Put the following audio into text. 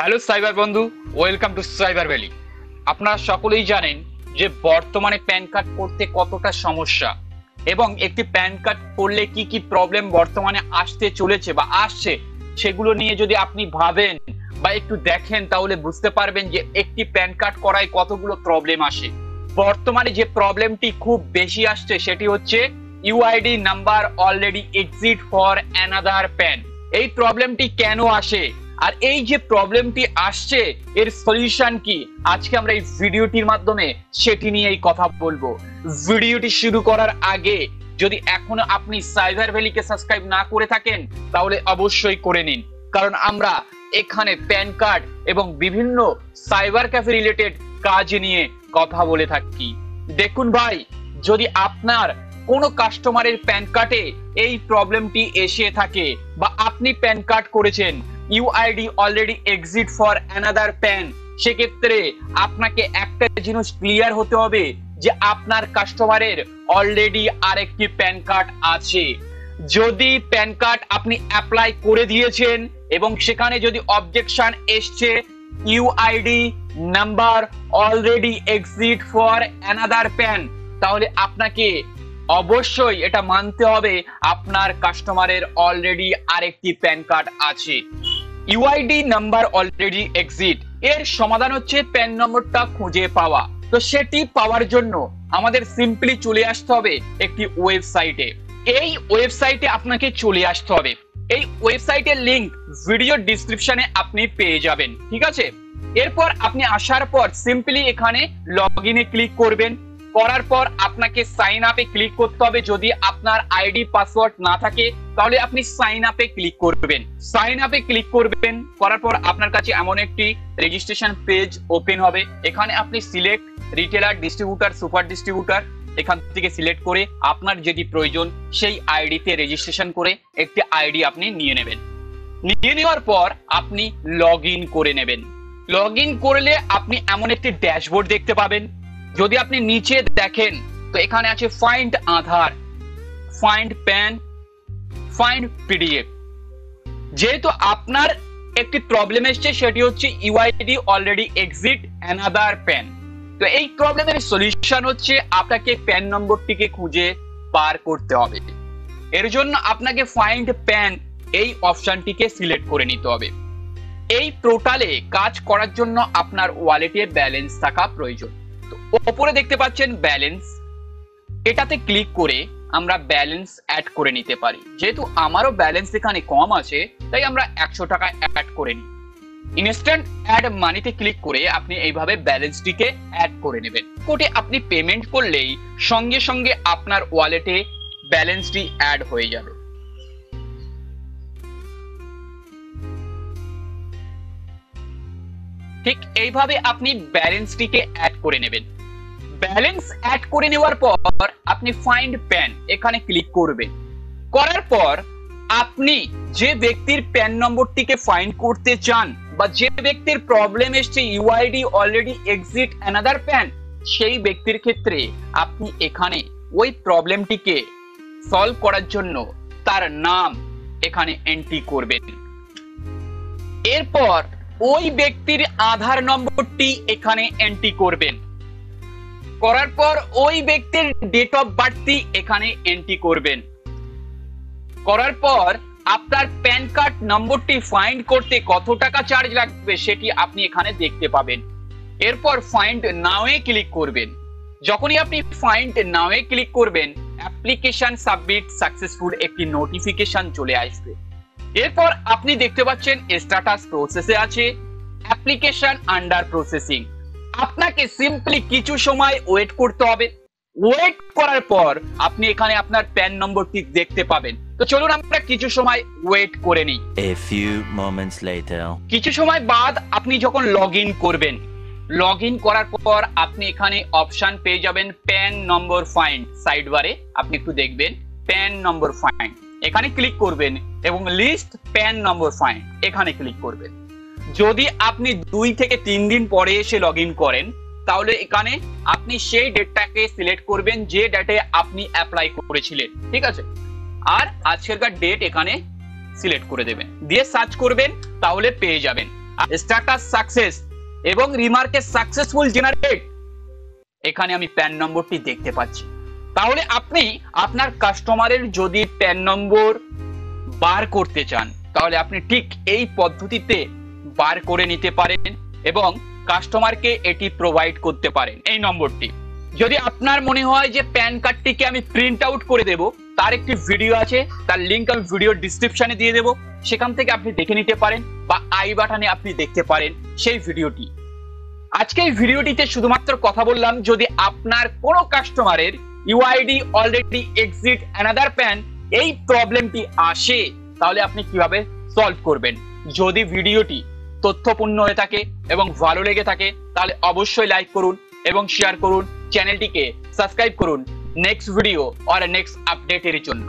Hello cyber বন্ধু, welcome to cyber valley. আপনারা সকলেই জানেন যে বর্তমানে প্যান কার্ড করতে কতটা সমস্যা এবং একটি প্যান কার্ড করলে কি কি প্রবলেম বর্তমানে আসতে চলেছে বা আসছে, সেগুলো নিয়ে যদি আপনি ভাবেন বা একটু দেখেন তাহলে বুঝতে পারবেন যে একটি প্যান কার্ড করায় কতগুলো প্রবলেম আসে। বর্তমানে যে প্রবলেমটি খুব বেশি আসছে সেটি হচ্ছে UID number already exit for another pan. এই প্রবলেমটি কেন আসে আর এই যে প্রবলেমটি আসছে এর সলিউশন কি, আজকে আমরা এই ভিডিওটির মাধ্যমে সেটি নিয়েই কথা বলবো। ভিডিওটি শুরু করার আগে যদি এখনো আপনি সাইবার ভ্যালিকে সাবস্ক্রাইব না করে থাকেন তাহলে অবশ্যই করে নিন, কারণ আমরা এখানে প্যান কার্ড এবং বিভিন্ন সাইবার ক্যাফে রিলেটেড কাজ নিয়ে কথা বলে থাকি। দেখুন ভাই, যদি আপনার কোনো কাস্টমারের প্যান কার্ডে এই প্রবলেমটি এসে থাকে বা আপনি প্যান কার্ড করেছেন UID already exit for another pan, সেক্ষেত্রে আপনাকে একটা জিনিস ক্লিয়ার হতে হবে যে আপনার কাস্টমারের অলরেডি আরেকটি প্যান কার্ড আছে। যদি প্যান কার্ড আপনি অ্যাপ্লাই করে দিয়েছেন এবং সেখানে যদি অবজেকশন এসছে UID number already exit for another pan, তাহলে আপনাকে অবশ্যই এটা মানতে হবে আপনার কাস্টমারের অলরেডি আরেকটি প্যান কার্ড আছে। ইউআইডি নাম্বার অলরেডি এক্সিট এর সমাধান হচ্ছে প্যান নম্বরটা খুঁজে পাওয়া। তো সেটি পাওয়ার জন্য আমাদের সিম্পলি চলে আসতে হবে একটি ওয়েবসাইটে। এই ওয়েবসাইটে আপনাকে চলে আসতে হবে। এই ওয়েবসাইটের লিংক ভিডিও ডেসক্রিপশনে আপনি পেয়ে যাবেন, ঠিক আছে? এরপর আপনি আসার পর সিম্পলি এখানে লগইনে ক্লিক করবেন। করার পর আপনাকে সাইন আপে ক্লিক করতে হবে। যদি আপনার আইডি পাসওয়ার্ড না থাকে তাহলে আপনি সাইন আপে ক্লিক করবেন। সাইন আপে ক্লিক করবেন, করার পর আপনার কাছে এমন একটি রেজিস্ট্রেশন পেজ ওপেন হবে। এখানে আপনি select retailer, distributor, super distributor এখান থেকে সিলেক্ট করে আপনার যেটি প্রয়োজন সেই আইডিতে রেজিস্ট্রেশন করে একটি আইডি আপনি নিয়ে নেবেন। নিয়ে নেওয়ার পর আপনি লগ ইন করে নেবেন। লগ ইন করলে আপনি এমন একটি ড্যাশবোর্ড দেখতে পাবেন। যদি আপনি নিচে দেখেন তো এখানে আছে ফাইন্ড আধার, ফাইন্ড প্যান, ফাইন্ড পিডিএফ। যেহেতু আপনার একটি প্রবলেম এসছে সেটি হচ্ছে UID already exit another pan, তো এই প্রবলেমের সলিউশন হচ্ছে আপনাকে প্যান নম্বরটিকে খুঁজে বার করতে হবে। এর জন্য আপনাকে ফাইন্ড প্যান এই অপশনটিকে সিলেক্ট করে নিতে হবে। এই পোর্টালে কাজ করার জন্য আপনার ওয়ালেটে ব্যালেন্স থাকা প্রয়োজন। উপরে দেখতে পাচ্ছেন ব্যালেন্স, এটাতে ক্লিক করে আমরা ব্যালেন্স অ্যাড করে নিতে পারি। যেহেতু আমারও ব্যালেন্স এখানে কম আছে তাই আমরা 100 টাকা অ্যাড করে নিই। ইনস্ট্যান্ট অ্যাড মানিতে ক্লিক করে আপনি এইভাবে ব্যালেন্সটিকে অ্যাড করে নেবেন। কোটে আপনি পেমেন্ট করলেই সঙ্গে সঙ্গে আপনার ওয়ালেটে ব্যালেন্সটি অ্যাড হয়ে যাবে। ঠিক এইভাবে আপনি ব্যালেন্সটিকে অ্যাড করে নেবেন। ব্যালেন্স অ্যাড করে নেওয়ার পর আপনি ফাইন্ড প্যান এখানে ক্লিক করবেন। করার পর আপনি যে ব্যক্তির প্যান নম্বরটিকে ফাইন্ড করতে চান বা যে ব্যক্তির প্রবলেম এসছে UID already exit another pan, সেই ব্যক্তির ক্ষেত্রে আপনি এখানে ওই প্রবলেমটিকে সলভ করার জন্য তার নাম এখানে এন্ট্রি করবেন। এরপর ওই ব্যক্তির আধার নম্বরটি এখানে এন্ট্রি করবেন। করার পর ওই ব্যক্তির ডেট অফ বার্থটি এখানে এন্ট্রি করবেন। করার পর আপনার প্যান কার্ড নম্বরটি ফাইন্ড করতে কত টাকা চার্জ লাগবে সেটি আপনি এখানে দেখতে পাবেন। এরপর ফাইন্ড নাও এ ক্লিক করবেন। যখনই আপনি ফাইন্ড নাও এ ক্লিক করবেন অ্যাপ্লিকেশন সাবমিট সাকসেসফুল একটি নোটিফিকেশন চলে আসবে। এরপর আপনি দেখতে পাচ্ছেন স্ট্যাটাস প্রসেসে আছে, অ্যাপ্লিকেশন আন্ডার প্রসেসিং। আপনাকে সিম্পলি কিছু সময় ওয়েট করতে হবে। ওয়েট করার পর আপনি এখানে আপনার প্যান নম্বরটি দেখতে পাবেন। তো চলুন আমরা কিছু সময় ওয়েট করে নিই। A few moments later. কিছু সময় বাদ আপনি যখন লগ ইন করবেন, লগ ইন করার পর আপনি এখানে অপশন পেয়ে যাবেন প্যান নম্বর ফাইন্ড। সাইড বারে আপনি একটু দেখবেন প্যান নম্বর ফাইন্ড, এখানে ক্লিক করবেন এবং লিস্ট প্যান নম্বর ফাইন্ড এখানে ক্লিক করবেন। যদি আপনি 2 থেকে 3 দিন পরে এসে লগ ইন করেন তাহলে এখানে আপনি সেই ডেটটাকে সিলেক্ট করবেন যে ডেটে আপনি অ্যাপ্লাই করেছিলেন, ঠিক আছে? আর আজকেরকার ডেট এখানে সিলেক্ট করে দেবেন, দিয়ে সার্চ করবেন, তাহলে পেয়ে যাবেন। স্ট্যাটাস সাকসেস এবং রিমার্কে সাকসেসফুল জেনারেট, এখানে আমি প্যান নম্বরটি দেখতে পাচ্ছি। তাহলে আপনি আপনার কাস্টমারের যদি প্যান নম্বর বার করতে চান তাহলে আপনি ঠিক এই পদ্ধতিতে বার করে নিতে পারেন এবং কাস্টমারকে এটি প্রোভাইড করতে পারেন এই নম্বরটি। যদি আপনার মনে হয় যে প্যান কার্ডটিকে আমি প্রিন্ট আউট করে দেব, তার একটি ভিডিও আছে, তার লিংক আমি ভিডিও ডিসক্রিপশনে দিয়ে দেব, সেখান থেকে আপনি দেখে নিতে পারেন বা আই বাটনে আপনি দেখতে পারেন সেই ভিডিওটি। আজকে এই ভিডিওটিতে শুধুমাত্র কথা বললাম যদি আপনার কোনো কাস্টমারের UID already exit another pan এই প্রবলেমটি আসে তাহলে আপনি কিভাবে সলভ করবেন। যদি ভিডিওটি তথ্যপূর্ণ হয়ে থাকে এবং ভালো লেগে থাকে তাহলে অবশ্যই লাইক করুন এবং শেয়ার করুন, চ্যানেলটিকে সাবস্ক্রাইব করুন নেক্সট ভিডিও আর নেক্সট আপডেটের জন্য।